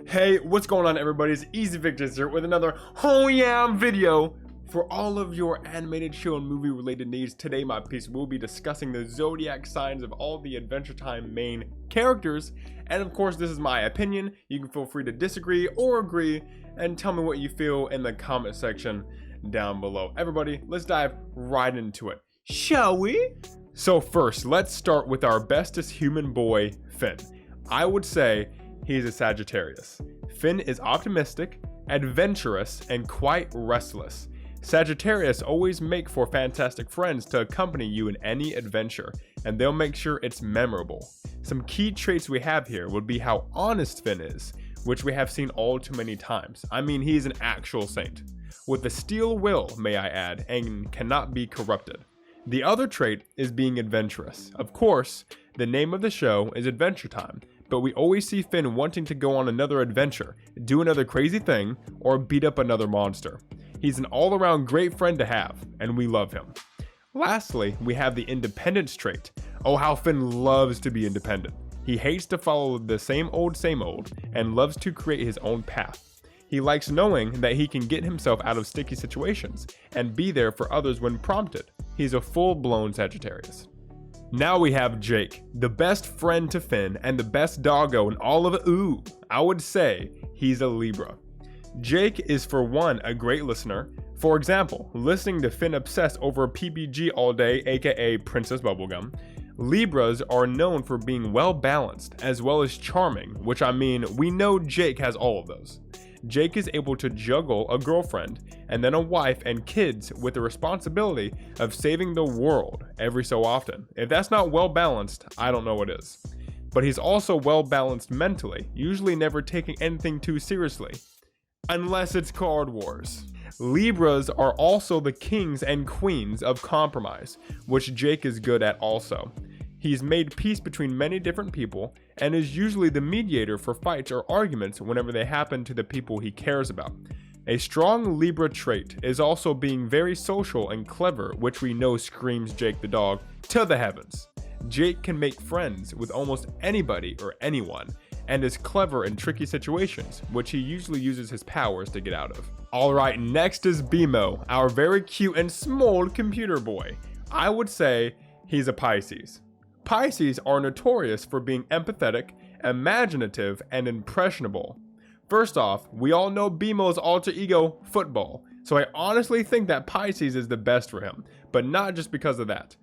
Hey, what's going on everybody? It's Easy Victors here with another Oh Yeah video for all of your animated show and movie related needs. Today my piece will be discussing the zodiac signs of all the Adventure Time main characters, and of course this is my opinion. You can feel free to disagree or agree and tell me what you feel in the comment section down below. Everybody, let's dive right into it, shall we? So first, let's start with our bestest human boy, Finn. I would say he's a Sagittarius. Finn is optimistic, adventurous, and quite restless. Sagittarius always make for fantastic friends to accompany you in any adventure, and they'll make sure it's memorable. Some key traits we have here would be how honest Finn is, which we have seen all too many times. I mean, he's an actual saint. With a steel will, may I add, and cannot be corrupted. The other trait is being adventurous. Of course, the name of the show is Adventure Time, but we always see Finn wanting to go on another adventure, do another crazy thing, or beat up another monster. He's an all-around great friend to have, and we love him. Lastly, we have the independence trait. Oh, how Finn loves to be independent. He hates to follow the same old, and loves to create his own path. He likes knowing that he can get himself out of sticky situations, and be there for others when prompted. He's a full-blown Sagittarius. Now we have Jake, the best friend to Finn and the best doggo in all of it. Ooh, I would say he's a Libra. Jake is for one a great listener. For example, listening to Finn obsess over PBG all day, aka Princess Bubblegum. Libras are known for being well balanced as well as charming, which I mean, we know Jake has all of those. Jake is able to juggle a girlfriend and then a wife and kids with the responsibility of saving the world every so often. If that's not well balanced, I don't know what is. But he's also well balanced mentally, usually never taking anything too seriously. Unless it's Card Wars. Libras are also the kings and queens of compromise, which Jake is good at also. He's made peace between many different people and is usually the mediator for fights or arguments whenever they happen to the people he cares about. A strong Libra trait is also being very social and clever, which we know screams Jake the dog to the heavens. Jake can make friends with almost anybody or anyone and is clever in tricky situations, which he usually uses his powers to get out of. Alright, next is Bimo, our very cute and small computer boy. I would say he's a Pisces. Pisces are notorious for being empathetic, imaginative, and impressionable. First off, we all know Bimo's alter ego, football, so I honestly think that Pisces is the best for him, but not just because of that.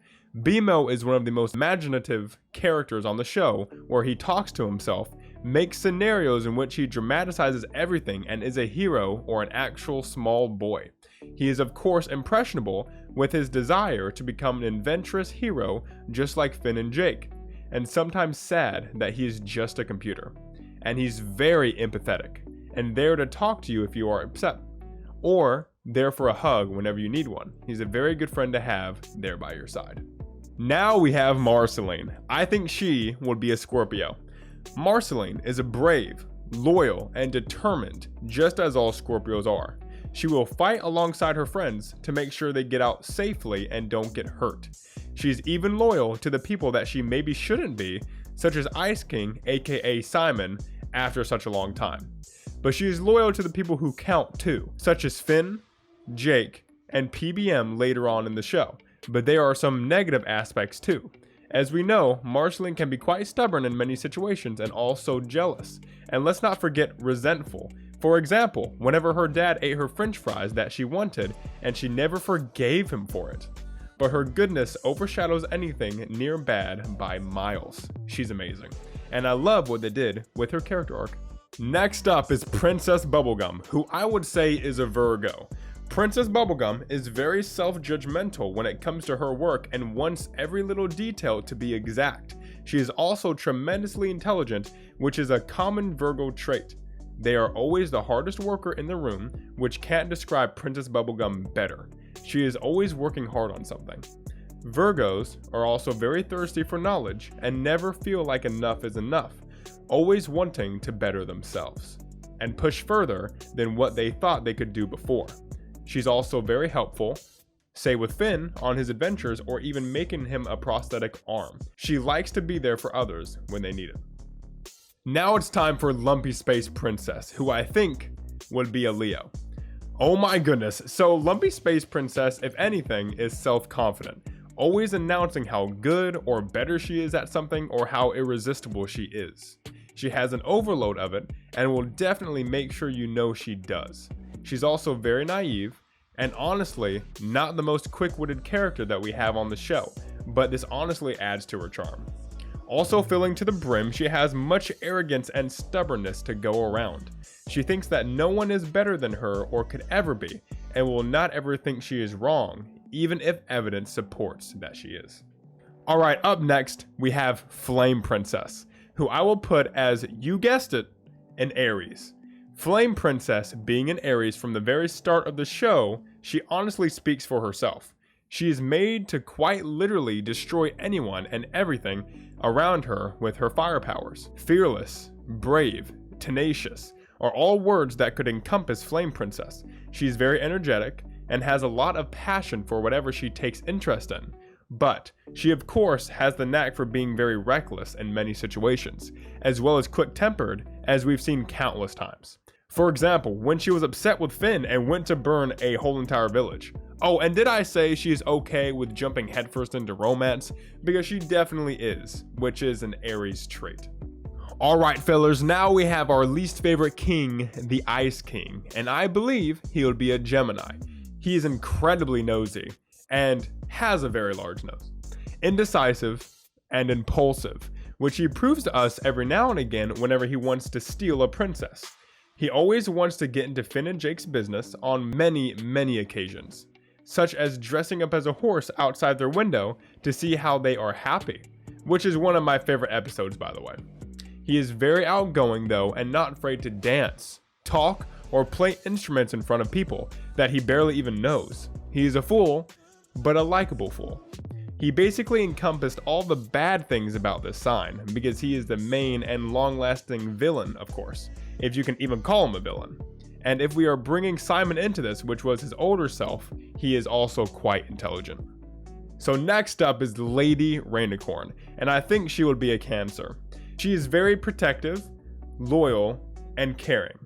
Bimo is one of the most imaginative characters on the show, where he talks to himself, makes scenarios in which he dramatizes everything, and is a hero or an actual small boy. He is of course impressionable with his desire to become an adventurous hero just like Finn and Jake, and sometimes sad that he is just a computer. And he's very empathetic, and there to talk to you if you are upset, or there for a hug whenever you need one. He's a very good friend to have there by your side. Now we have Marceline. I think she would be a Scorpio. Marceline is a brave, loyal, and determined, just as all Scorpios are. She will fight alongside her friends to make sure they get out safely and don't get hurt. She's even loyal to the people that she maybe shouldn't be, such as Ice King, aka Simon, after such a long time. But she is loyal to the people who count too, such as Finn, Jake, and PBM later on in the show. But there are some negative aspects too. As we know, Marceline can be quite stubborn in many situations and also jealous. And let's not forget resentful. For example, whenever her dad ate her french fries that she wanted and she never forgave him for it. But her goodness overshadows anything near bad by miles. She's amazing. And I love what they did with her character arc. Next up is Princess Bubblegum, who I would say is a Virgo. Princess Bubblegum is very self-judgmental when it comes to her work and wants every little detail to be exact. She is also tremendously intelligent, which is a common Virgo trait. They are always the hardest worker in the room, which can't describe Princess Bubblegum better. She is always working hard on something. Virgos are also very thirsty for knowledge and never feel like enough is enough, always wanting to better themselves and push further than what they thought they could do before. She's also very helpful, say with Finn on his adventures or even making him a prosthetic arm. She likes to be there for others when they need it. Now it's time for Lumpy Space Princess, who I think would be a Leo. Oh my goodness, so Lumpy Space Princess, if anything, is self-confident, always announcing how good or better she is at something or how irresistible she is. She has an overload of it and will definitely make sure you know she does. She's also very naive and honestly not the most quick-witted character that we have on the show, but this honestly adds to her charm. Also filling to the brim, she has much arrogance and stubbornness to go around. She thinks that no one is better than her or could ever be, and will not ever think she is wrong, even if evidence supports that she is. Alright, up next, we have Flame Princess, who I will put as, you guessed it, an Aries. Flame Princess, being an Aries from the very start of the show, she honestly speaks for herself. She is made to quite literally destroy anyone and everything around her with her fire powers. Fearless, brave, tenacious are all words that could encompass Flame Princess. She's very energetic and has a lot of passion for whatever she takes interest in. But she of course has the knack for being very reckless in many situations, as well as quick-tempered, as we've seen countless times. For example, when she was upset with Finn and went to burn a whole entire village. Oh, and did I say she's okay with jumping headfirst into romance? Because she definitely is, which is an Aries trait. Alright fellers, now we have our least favorite king, the Ice King, and I believe he would be a Gemini. He is incredibly nosy and has a very large nose, indecisive and impulsive, which he proves to us every now and again whenever he wants to steal a princess. He always wants to get into Finn and Jake's business on many occasions, such as dressing up as a horse outside their window to see how they are happy, which is one of my favorite episodes, by the way. He is very outgoing though and not afraid to dance, talk, or play instruments in front of people that he barely even knows. He is a fool, but a likable fool. He basically encompassed all the bad things about this sign because he is the main and long-lasting villain, of course, if you can even call him a villain. And if we are bringing Simon into this, which was his older self, he is also quite intelligent. So next up is Lady Rainicorn, and I think she would be a Cancer. She is very protective, loyal, and caring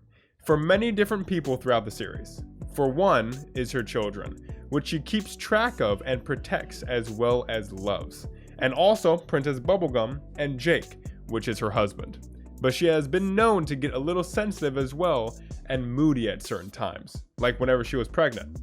for many different people throughout the series. For one is her children, which she keeps track of and protects as well as loves. And also Princess Bubblegum and Jake, which is her husband. But she has been known to get a little sensitive as well and moody at certain times, like whenever she was pregnant.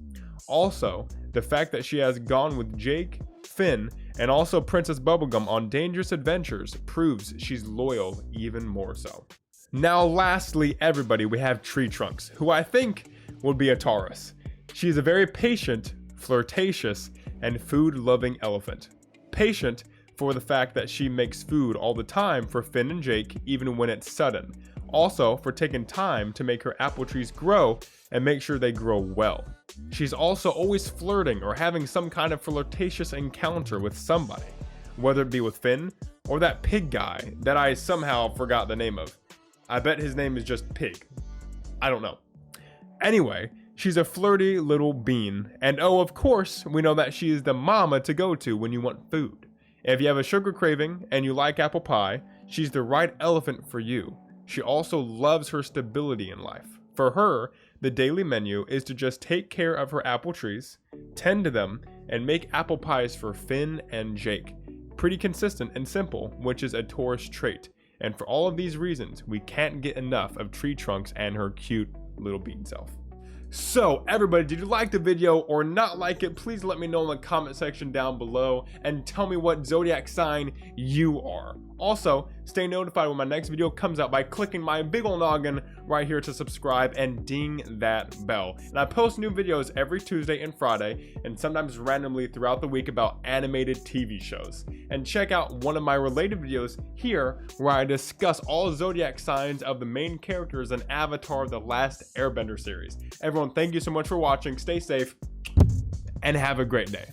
Also, the fact that she has gone with Jake, Finn, and also Princess Bubblegum on dangerous adventures proves she's loyal even more so. Now lastly, everybody, we have Tree Trunks, who I think will be a Taurus. She is a very patient, flirtatious, and food-loving elephant. Patient for the fact that she makes food all the time for Finn and Jake, even when it's sudden. Also for taking time to make her apple trees grow and make sure they grow well. She's also always flirting or having some kind of flirtatious encounter with somebody, whether it be with Finn or that pig guy that I somehow forgot the name of. I bet his name is just Pig. I don't know. Anyway, she's a flirty little bean, and oh, of course, we know that she is the mama to go to when you want food. If you have a sugar craving and you like apple pie, she's the right elephant for you. She also loves her stability in life. For her, the daily menu is to just take care of her apple trees, tend to them, and make apple pies for Finn and Jake. Pretty consistent and simple, which is a Taurus trait. And for all of these reasons, we can't get enough of Tree Trunks and her cute little bean self. So everybody, did you like the video or not like it? Please let me know in the comment section down below and tell me what zodiac sign you are. Also, stay notified when my next video comes out by clicking my big ol' noggin right here to subscribe and ding that bell. And I post new videos every Tuesday and Friday and sometimes randomly throughout the week about animated TV shows. And check out one of my related videos here where I discuss all zodiac signs of the main characters in Avatar: The Last Airbender series. Everyone, thank you so much for watching. Stay safe and have a great day.